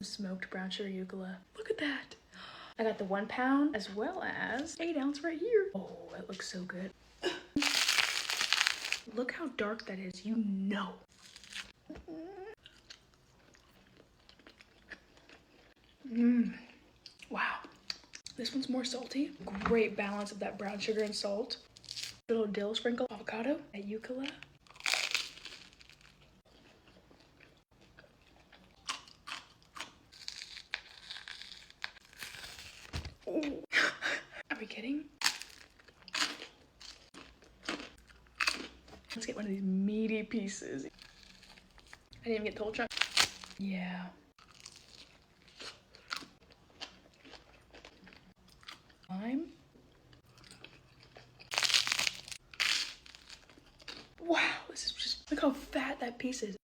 Smoked brown sugar yukola. Look at that. I got the 1 pound as well as 8 ounce right here. Oh, it looks so good. Look how dark that is, you know. Wow. This one's more salty. Great balance of that brown sugar and salt. Little dill sprinkle, avocado, that yukola. Ooh. Are we kidding? Let's get one of these meaty pieces. I didn't even get the whole chunk. Yeah. Lime. Wow, this is just, look how fat that piece is.